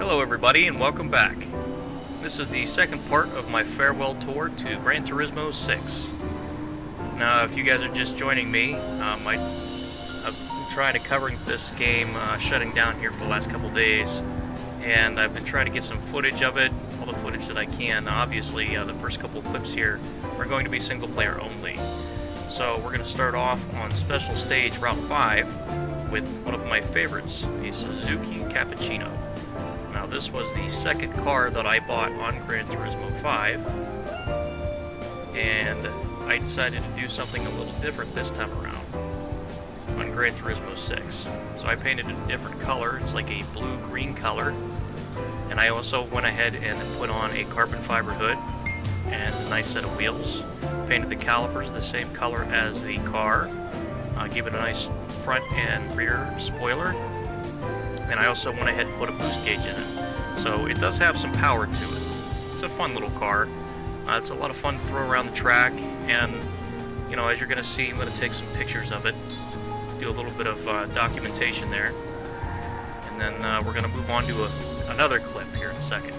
Hello everybody and welcome back. This is the second part of my farewell tour to Gran Turismo 6. Now if you guys are just joining me, I've been trying to cover this game shutting down here for the last couple days, and I've been trying to get some footage of it, all the footage that I can. Obviously the first couple clips here are going to be single player only. So we're going to start off on Special Stage Route 5 with one of my favorites, a Suzuki Cappuccino. Now this was the second car that I bought on Gran Turismo 5, and I decided to do something a little different this time around on Gran Turismo 6. So I painted it a different color. It's like a blue-green color, and I also went ahead and put on a carbon fiber hood and a nice set of wheels. Painted the calipers the same color as the car, gave it a nice front and rear spoiler, and I also went ahead and put a boost gauge in it. So it does have some power to it. It's a fun little car. It's a lot of fun to throw around the track, and you know, as you're going to see, I'm going to take some pictures of it, do a little bit of documentation there, and then we're going to move on to another clip here in a second.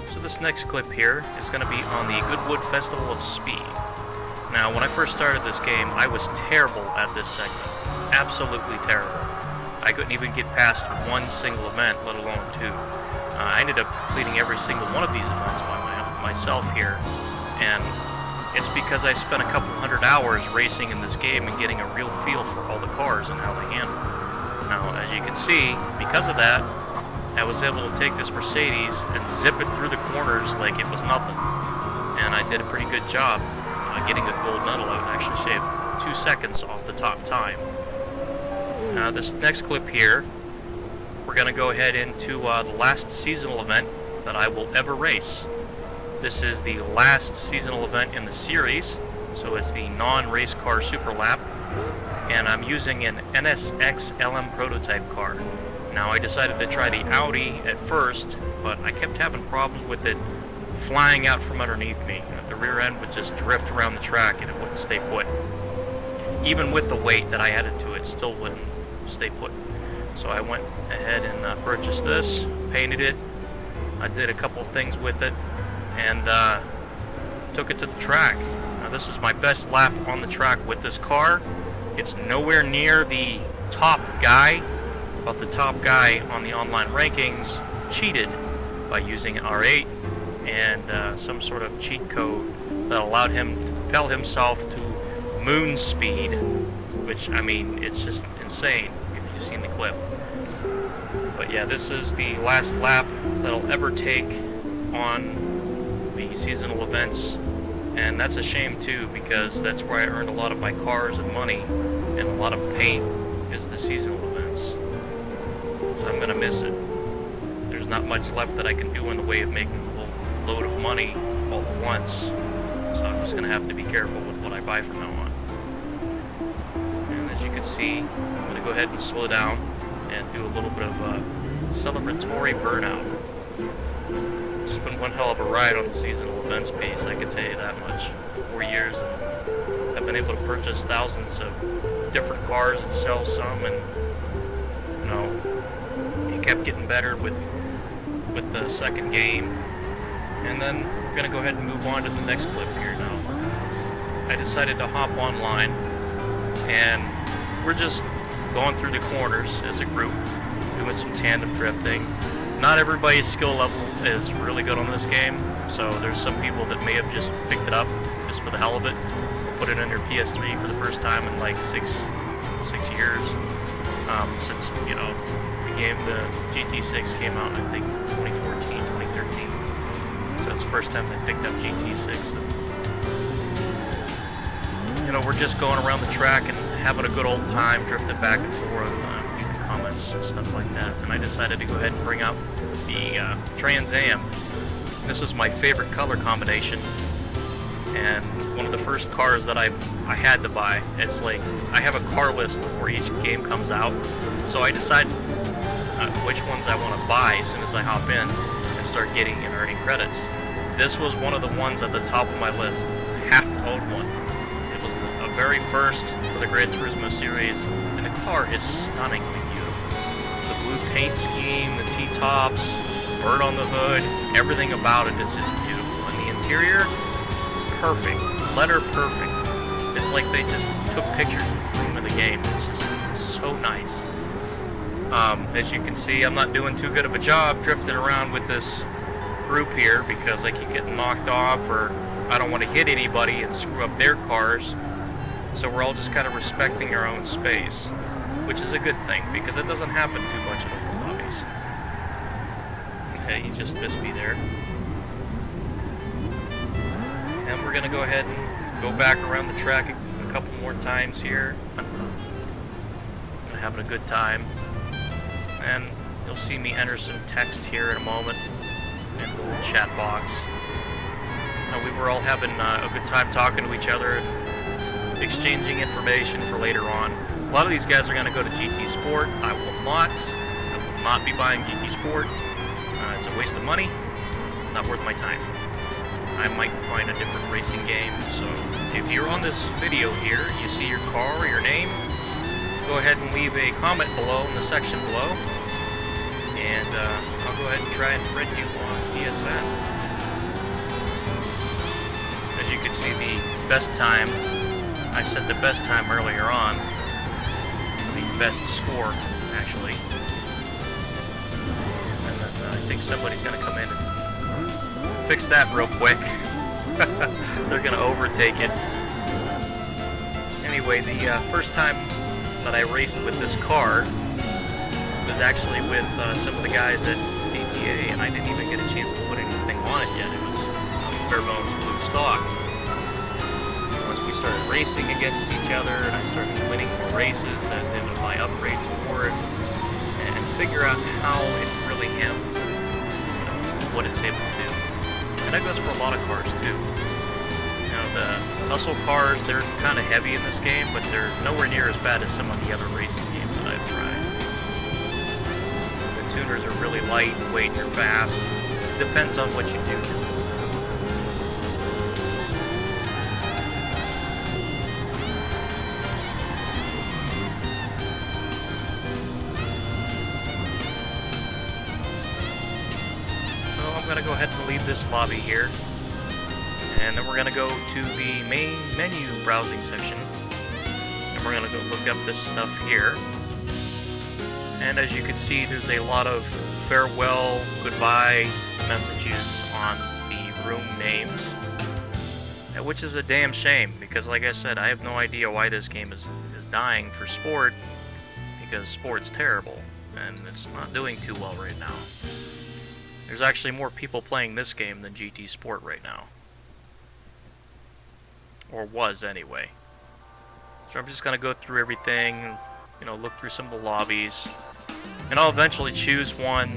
So this next clip here is going to be on the Goodwood Festival of Speed. Now, when I first started this game, I was terrible at this segment. Absolutely terrible. I couldn't even get past one single event, let alone two. I ended up completing every single one of these events by myself here, and it's because I spent a couple hundred hours racing in this game and getting a real feel for all the cars and how they handle. Now, as you can see, because of that, I was able to take this Mercedes and zip it through the corners like it was nothing. And I did a pretty good job getting a gold medal. I actually saved 2 seconds off the top time. Now this next clip here, we're going to go ahead into the last seasonal event that I will ever race. This is the last seasonal event in the series, so it's the non-race car Super Lap, and I'm using an NSX LM prototype car. Now, I decided to try the Audi at first, but I kept having problems with it flying out from underneath me. The rear end would just drift around the track and it wouldn't stay put. Even with the weight that I added to it, still wouldn't stay put. So I went ahead and purchased this, painted it, I did a couple of things with it, and took it to the track. Now, this is my best lap on the track with this car. It's nowhere near the top guy, but the top guy on the online rankings cheated by using R8 and some sort of cheat code that allowed him to propel himself to moon speed, which, I mean, it's just insane if you've seen the clip. But yeah, this is the last lap that I'll ever take on the seasonal events, and that's a shame too, because that's where I earned a lot of my cars and money, and a lot of paint is the seasonal events. So I'm gonna miss it. There's not much left that I can do in the way of making a little load of money all at once. So I'm just going to have to be careful with what I buy from now on. And as you can see, I'm going to go ahead and slow down and do a little bit of a celebratory burnout. It's been one hell of a ride on the seasonal events piece, I can tell you that much. 4 years, and I've been able to purchase thousands of different cars and sell some, and you know, it kept getting better with the second game. And then we're gonna go ahead and move on to the next clip here now. I decided to hop online, and we're just going through the corners as a group, doing some tandem drifting. Not everybody's skill level is really good on this game, so there's some people that may have just picked it up just for the hell of it, put it in their PS3 for the first time in like six years, since, you know, the GT6 came out, I think 2014, 2013. So it's the first time they picked up GT6. And, you know, we're just going around the track and having a good old time, drifting back and forth, making comments and stuff like that. And I decided to go ahead and bring out the Trans Am. This is my favorite color combination, and one of the first cars that I had to buy. It's like, I have a car list before each game comes out, so I decide which ones I want to buy as soon as I hop in and start getting and earning credits. This was one of the ones at the top of my list. I have to own one. It was a very first for the Gran Turismo series, and the car is stunningly beautiful. The blue paint scheme, the T-tops, bird on the hood, everything about it is just beautiful. And the interior, perfect. Letter perfect. It's like they just took pictures and threw them in the game. It's just so nice. As you can see, I'm not doing too good of a job drifting around with this group here because I keep getting knocked off, or I don't want to hit anybody and screw up their cars. So we're all just kind of respecting our own space, which is a good thing because it doesn't happen too much in the lobbies. Okay, you just missed me there. And we're going to go ahead and go back around the track a couple more times here. I'm having a good time. And you'll see me enter some text here in a moment in the little chat box. We were all having a good time talking to each other and exchanging information for later on. A lot of these guys are going to go to GT Sport. I will not. I will not be buying GT Sport. It's a waste of money. Not worth my time. I might find a different racing game. So if you're on this video here, you see your car or your name, go ahead and leave a comment below in the section below, and I'll go ahead and try and friend you on PSN. As you can see, the best time, I set the best time earlier on, the best score actually, and then I think somebody's going to come in and fix that real quick. They're going to overtake it. Anyway, the first time that I raced with this car was actually with some of the guys at ATA, and I didn't even get a chance to put anything on it yet. It was bare bones blue stock. Once we started racing against each other, and I started winning more races, as in my upgrades for it, and figure out how it really handles it, you know, what it's able to do. And that goes for a lot of cars too. You know, the muscle cars, they're kind of heavy in this game, but they're nowhere near as bad as some of the other racing games that I've tried. The tuners are really lightweight and they're fast. Depends on what you do to them. So I'm going to go ahead and leave this lobby here. And then we're going to go to the main menu browsing section. And we're going to go look up this stuff here. And as you can see, there's a lot of farewell, goodbye messages on the room names. Which is a damn shame, because like I said, I have no idea why this game is dying for sport. Because sport's terrible, and it's not doing too well right now. There's actually more people playing this game than GT Sport right now. Or was, anyway. So I'm just going to go through everything, you know, look through some of the lobbies. And I'll eventually choose one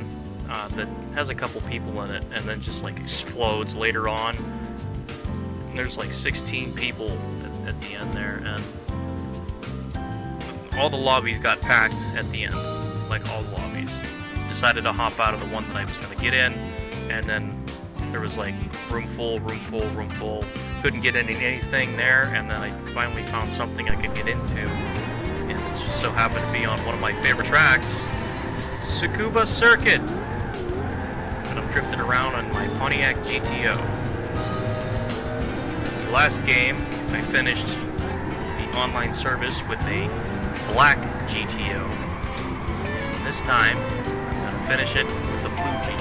that has a couple people in it, and then just like explodes later on. And there's like 16 people at the end there, and all the lobbies got packed at the end, like all the lobbies. Decided to hop out of the one that I was going to get in, and then there was like room full, room full, room full. Couldn't get anything there, and then I finally found something I could get into, and it just so happened to be on one of my favorite tracks, Tsukuba Circuit. And I'm drifting around on my Pontiac GTO. The last game, I finished the online service with a black GTO. This time, I'm going to finish it with a blue GTO.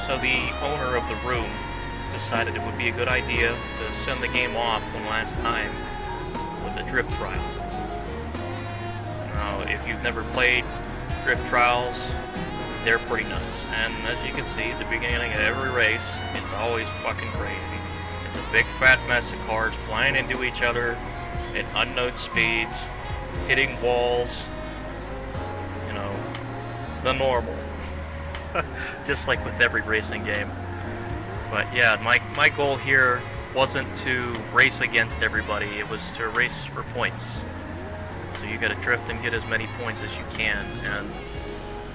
So the owner of the room decided it would be a good idea to send the game off one last time with a drift trial. Now, if you've never played drift trials, they're pretty nuts. And as you can see, at the beginning of every race, it's always fucking crazy. It's a big fat mess of cars flying into each other at unknown speeds, hitting walls, you know, the normal. Just like with every racing game. But yeah, my goal here wasn't to race against everybody, it was to race for points. So you gotta drift and get as many points as you can, and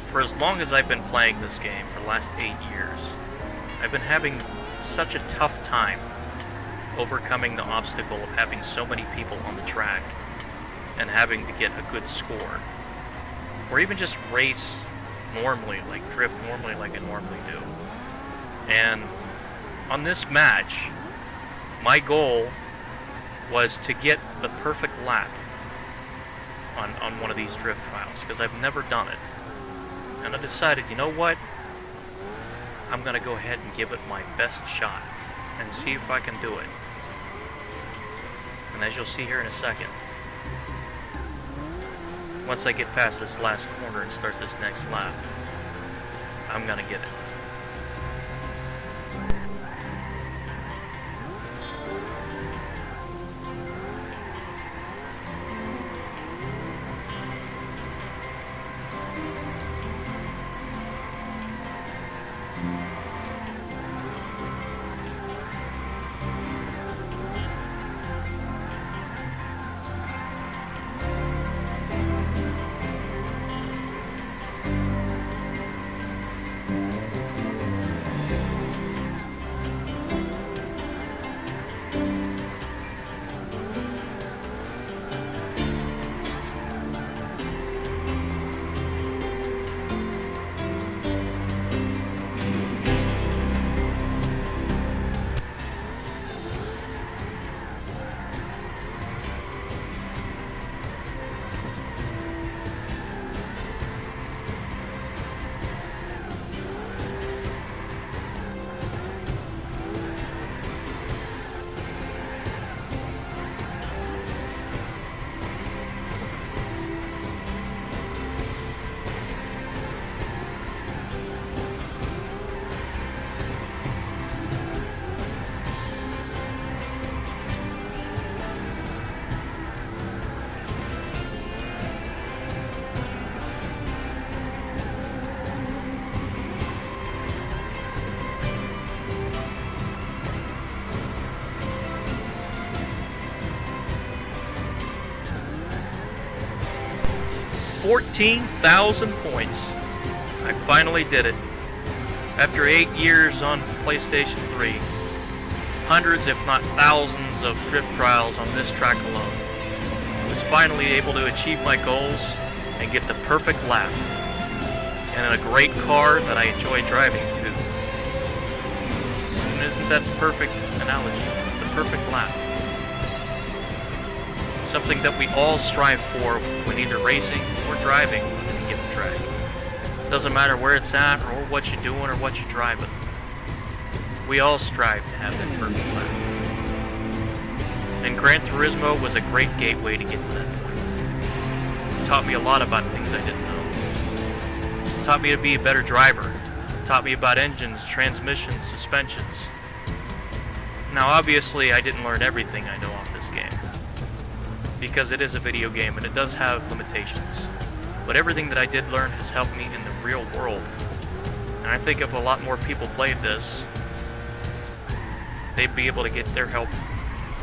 for as long as I've been playing this game, for the last 8 years, I've been having such a tough time overcoming the obstacle of having so many people on the track and having to get a good score. Or even just race normally, like drift normally like I normally do. And on this match, my goal was to get the perfect lap on one of these drift trials, because I've never done it. And I decided, you know what? I'm going to go ahead and give it my best shot and see if I can do it. And as you'll see here in a second, once I get past this last corner and start this next lap, I'm going to get it. $14,000 points. I finally did it. After 8 years on PlayStation 3, hundreds if not thousands of drift trials on this track alone, I was finally able to achieve my goals and get the perfect lap. And in a great car that I enjoy driving too. And isn't that the perfect analogy? The perfect lap. Something that we all strive for when either racing or driving in a given track. Doesn't matter where it's at or what you're doing or what you're driving. We all strive to have that perfect lap. And Gran Turismo was a great gateway to get to that point. It taught me a lot about things I didn't know. It taught me to be a better driver. It taught me about engines, transmissions, suspensions. Now obviously I didn't learn everything I know off this game, because it is a video game and it does have limitations. But everything that I did learn has helped me in the real world. And I think if a lot more people played this, they'd be able to get their help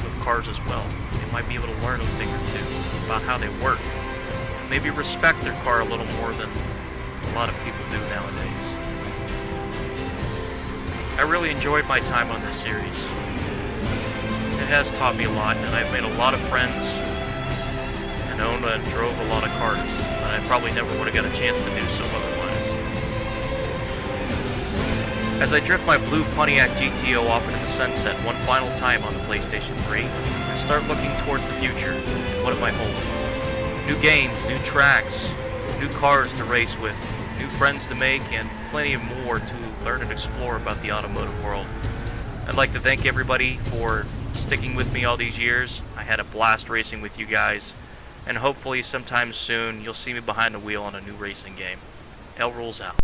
with cars as well. They might be able to learn a thing or two about how they work. And maybe respect their car a little more than a lot of people do nowadays. I really enjoyed my time on this series. It has taught me a lot, and I've made a lot of friends and owned and drove a lot of cars, but I probably never would have got a chance to do so otherwise. As I drift my blue Pontiac GTO off into the sunset one final time on the PlayStation 3, I start looking towards the future and what it might hold. New games, new tracks, new cars to race with, new friends to make, and plenty more to learn and explore about the automotive world. I'd like to thank everybody for sticking with me all these years. I had a blast racing with you guys, and hopefully sometime soon you'll see me behind the wheel on a new racing game. L Rules out.